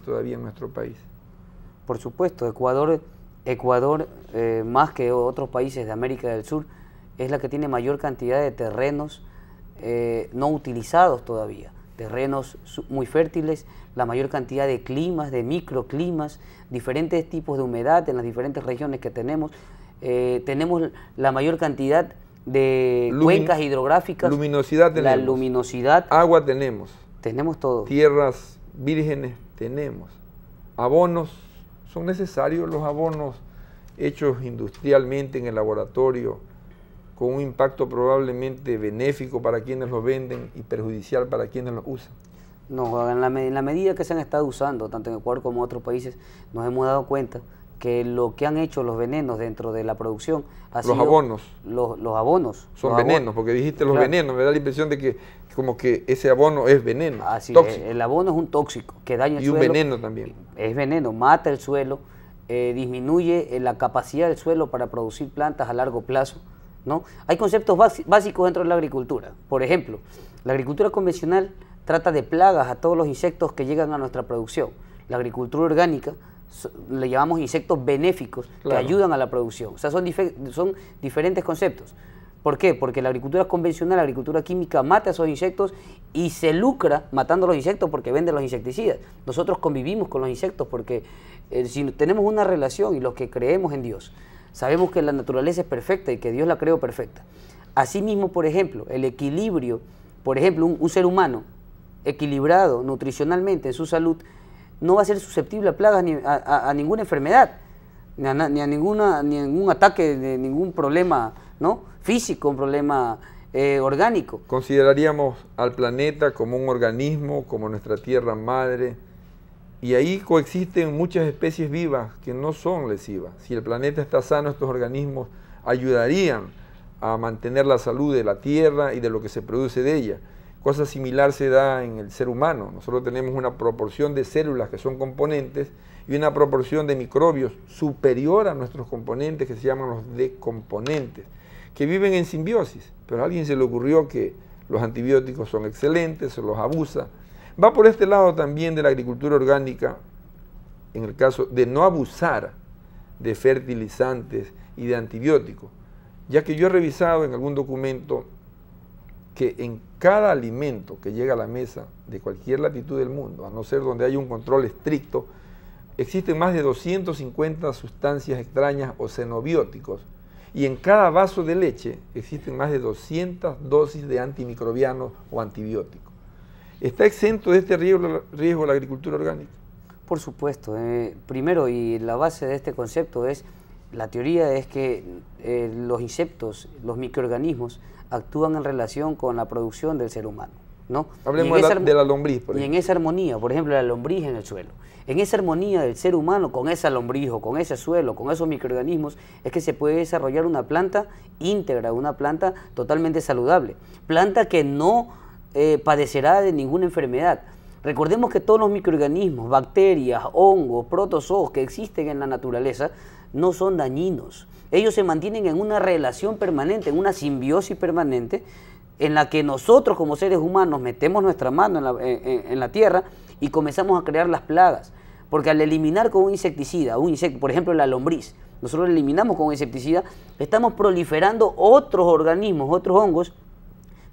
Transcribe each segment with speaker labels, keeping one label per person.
Speaker 1: todavía en nuestro país.
Speaker 2: Por supuesto, Ecuador, más que otros países de América del Sur, es la que tiene mayor cantidad de terrenos no utilizados todavía, terrenos muy fértiles, la mayor cantidad de climas, de microclimas, diferentes tipos de humedad en las diferentes regiones que tenemos. Tenemos la mayor cantidad de cuencas hidrográficas.
Speaker 1: Luminosidad tenemos.
Speaker 2: La luminosidad.
Speaker 1: Agua tenemos.
Speaker 2: Tenemos todo.
Speaker 1: Tierras vírgenes tenemos. Abonos, son necesarios los abonos hechos industrialmente en el laboratorio, con un impacto probablemente benéfico para quienes los venden y perjudicial para quienes los usan.
Speaker 2: No, en la medida que se han estado usando, tanto en Ecuador como en otros países, nos hemos dado cuenta que lo que han hecho los venenos dentro de la producción ha sido...
Speaker 1: Los abonos.
Speaker 2: Los abonos.
Speaker 1: Son venenos, porque dijiste los venenos, me da la impresión de que como que ese abono es veneno,
Speaker 2: tóxico. El abono es un tóxico que daña el suelo.
Speaker 1: Y un veneno también.
Speaker 2: Es veneno, mata el suelo, disminuye la capacidad del suelo para producir plantas a largo plazo, ¿no? Hay conceptos básicos dentro de la agricultura. Por ejemplo, la agricultura convencional trata de plagas a todos los insectos que llegan a nuestra producción. La agricultura orgánica le llamamos insectos benéficos, que ayudan a la producción. O sea, son diferentes conceptos. ¿Por qué? Porque la agricultura convencional, la agricultura química, mata a esos insectos y se lucra matando a los insectos porque vende los insecticidas. Nosotros convivimos con los insectos porque si tenemos una relación, y los que creemos en Dios, sabemos que la naturaleza es perfecta y que Dios la creó perfecta. Asimismo, por ejemplo, el equilibrio, por ejemplo, un ser humano equilibrado nutricionalmente en su salud, no va a ser susceptible a plagas ni a ninguna enfermedad, ni a ningún ataque, de ningún problema, ¿no?, físico, un problema orgánico.
Speaker 1: Consideraríamos al planeta como un organismo, como nuestra tierra madre, y ahí coexisten muchas especies vivas que no son lesivas. Si el planeta está sano, estos organismos ayudarían a mantener la salud de la tierra y de lo que se produce de ella. Cosa similar se da en el ser humano. Nosotros tenemos una proporción de células que son componentes y una proporción de microbios superior a nuestros componentes, que se llaman los decomponentes, que viven en simbiosis. Pero a alguien se le ocurrió que los antibióticos son excelentes, se los abusa. Va por este lado también de la agricultura orgánica, en el caso de no abusar de fertilizantes y de antibióticos, ya que yo he revisado en algún documento que en cada alimento que llega a la mesa de cualquier latitud del mundo, a no ser donde haya un control estricto, existen más de 250 sustancias extrañas o xenobióticos, y en cada vaso de leche existen más de 200 dosis de antimicrobianos o antibióticos. ¿Está exento de este riesgo la agricultura orgánica?
Speaker 2: Por supuesto. Primero, y la base de este concepto es, la teoría es que los insectos, los microorganismos, actúan en relación con la producción del ser humano, ¿no?
Speaker 1: Hablemos de la lombriz, por ejemplo.
Speaker 2: Y en esa armonía, por ejemplo, la lombriz en el suelo. En esa armonía del ser humano con esa lombriz o con ese suelo, con esos microorganismos, es que se puede desarrollar una planta íntegra, una planta totalmente saludable. Planta que no padecerá de ninguna enfermedad. Recordemos que todos los microorganismos, bacterias, hongos, protozoos que existen en la naturaleza no son dañinos. Ellos se mantienen en una relación permanente, en una simbiosis permanente, en la que nosotros como seres humanos metemos nuestra mano en la tierra y comenzamos a crear las plagas. Porque al eliminar con un insecticida, por ejemplo la lombriz, nosotros la eliminamos con un insecticida, estamos proliferando otros organismos, otros hongos,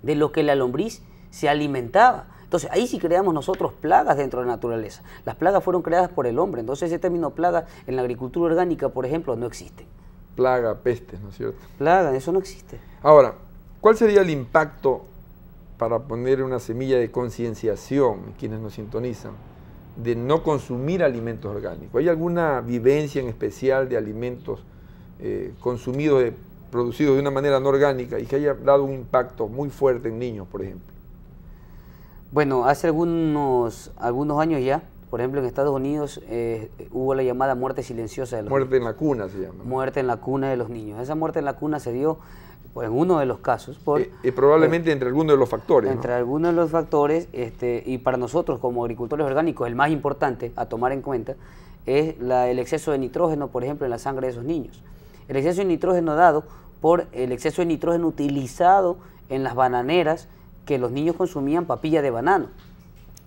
Speaker 2: de los que la lombriz se alimentaba. Entonces ahí sí creamos nosotros plagas dentro de la naturaleza. Las plagas fueron creadas por el hombre, entonces ese término plaga en la agricultura orgánica, por ejemplo, no existe.
Speaker 1: Plaga, pestes, ¿no es cierto?
Speaker 2: Plaga, eso no existe.
Speaker 1: Ahora, ¿cuál sería el impacto, para poner una semilla de concienciación en quienes nos sintonizan, de no consumir alimentos orgánicos? ¿Hay alguna vivencia en especial de alimentos consumidos, producidos de una manera no orgánica y que haya dado un impacto muy fuerte en niños, por ejemplo?
Speaker 2: Bueno, hace algunos años ya, por ejemplo en Estados Unidos hubo la llamada muerte silenciosa de los niños.
Speaker 1: Muerte en la cuna se llama.
Speaker 2: Muerte en la cuna de los niños. Esa muerte en la cuna se dio, pues, en uno de los casos.
Speaker 1: Probablemente entre algunos de los factores.
Speaker 2: Entre
Speaker 1: ¿no?
Speaker 2: algunos de los factores, y para nosotros como agricultores orgánicos el más importante a tomar en cuenta es el exceso de nitrógeno, por ejemplo, en la sangre de esos niños. El exceso de nitrógeno dado por el exceso de nitrógeno utilizado en las bananeras que los niños consumían papilla de banano,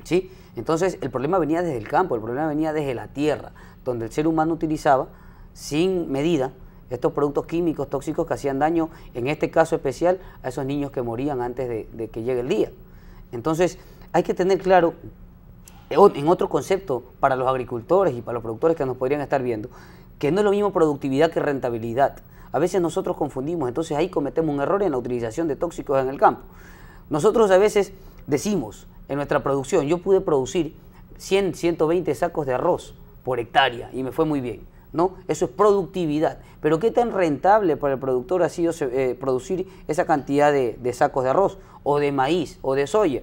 Speaker 2: ¿sí? Entonces el problema venía desde el campo, el problema venía desde la tierra, donde el ser humano utilizaba sin medida estos productos químicos tóxicos que hacían daño, en este caso especial, a esos niños que morían antes de que llegue el día. Entonces hay que tener claro, en otro concepto, para los agricultores y para los productores que nos podrían estar viendo, que no es lo mismo productividad que rentabilidad. A veces nosotros confundimos, entonces ahí cometemos un error en la utilización de tóxicos en el campo. Nosotros a veces decimos en nuestra producción, yo pude producir 100, 120 sacos de arroz por hectárea y me fue muy bien, ¿no? Eso es productividad. Pero ¿qué tan rentable para el productor ha sido producir esa cantidad de sacos de arroz o de maíz o de soya?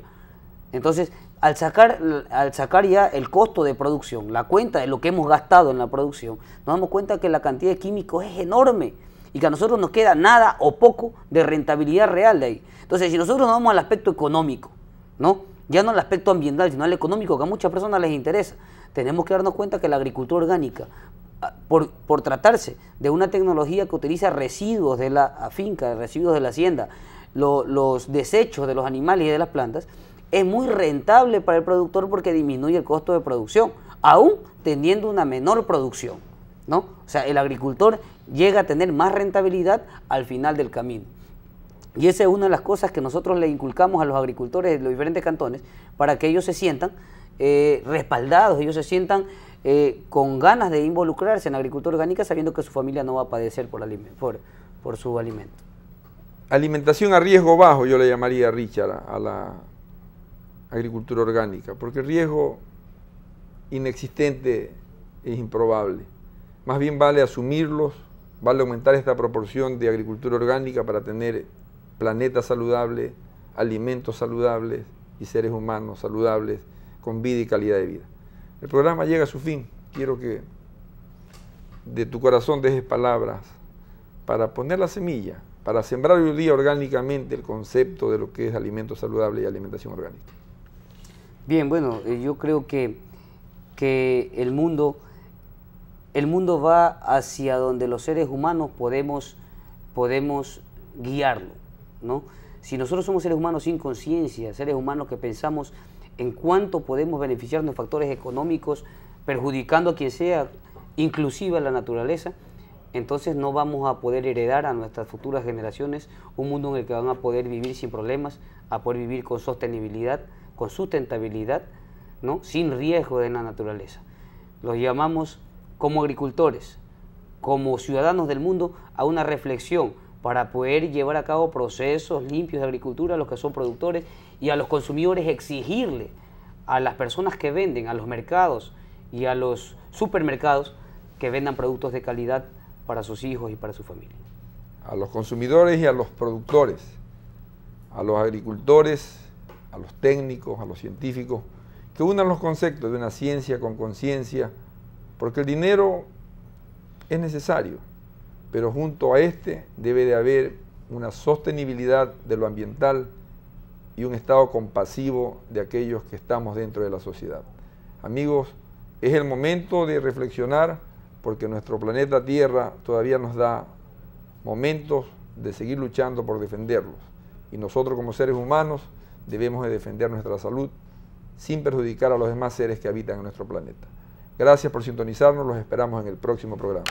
Speaker 2: Entonces, al sacar ya el costo de producción, la cuenta de lo que hemos gastado en la producción, nos damos cuenta que la cantidad de químicos es enorme y que a nosotros nos queda nada o poco de rentabilidad real de ahí. Entonces, si nosotros nos vamos al aspecto económico, ¿no? Ya no al aspecto ambiental, sino al económico, que a muchas personas les interesa, tenemos que darnos cuenta que la agricultura orgánica, por tratarse de una tecnología que utiliza residuos de la finca, residuos de la hacienda, los desechos de los animales y de las plantas, es muy rentable para el productor porque disminuye el costo de producción, aún teniendo una menor producción, ¿no? O sea, el agricultor llega a tener más rentabilidad al final del camino. Y esa es una de las cosas que nosotros le inculcamos a los agricultores de los diferentes cantones para que ellos se sientan respaldados, ellos se sientan con ganas de involucrarse en la agricultura orgánica sabiendo que su familia no va a padecer por su alimento.
Speaker 1: Alimentación a riesgo bajo, yo le llamaría, Richard, a la agricultura orgánica, porque el riesgo inexistente es improbable. Más bien vale asumirlos, vale aumentar esta proporción de agricultura orgánica para tener planeta saludable, alimentos saludables y seres humanos saludables con vida y calidad de vida. El programa llega a su fin. Quiero que de tu corazón dejes palabras para poner la semilla, para sembrar hoy día orgánicamente el concepto de lo que es alimento saludable y alimentación orgánica.
Speaker 2: Bien, bueno, yo creo que el mundo va hacia donde los seres humanos podemos guiarlo, ¿no? Si nosotros somos seres humanos sin conciencia, seres humanos que pensamos en cuánto podemos beneficiarnos de factores económicos, perjudicando a quien sea, inclusive a la naturaleza, entonces no vamos a poder heredar a nuestras futuras generaciones un mundo en el que van a poder vivir sin problemas, a poder vivir con sostenibilidad, con sustentabilidad, ¿no? Sin riesgo de la naturaleza. Los llamamos como agricultores, como ciudadanos del mundo, a una reflexión para poder llevar a cabo procesos limpios de agricultura a los que son productores y a los consumidores exigirle a las personas que venden, a los mercados y a los supermercados que vendan productos de calidad para sus hijos y para su familia.
Speaker 1: A los consumidores y a los productores, a los agricultores, a los técnicos, a los científicos, que unan los conceptos de una ciencia con conciencia, porque el dinero es necesario, pero junto a este debe de haber una sostenibilidad de lo ambiental y un estado compasivo de aquellos que estamos dentro de la sociedad. Amigos, es el momento de reflexionar porque nuestro planeta Tierra todavía nos da momentos de seguir luchando por defenderlos. Y nosotros como seres humanos debemos de defender nuestra salud sin perjudicar a los demás seres que habitan en nuestro planeta. Gracias por sintonizarnos, los esperamos en el próximo programa.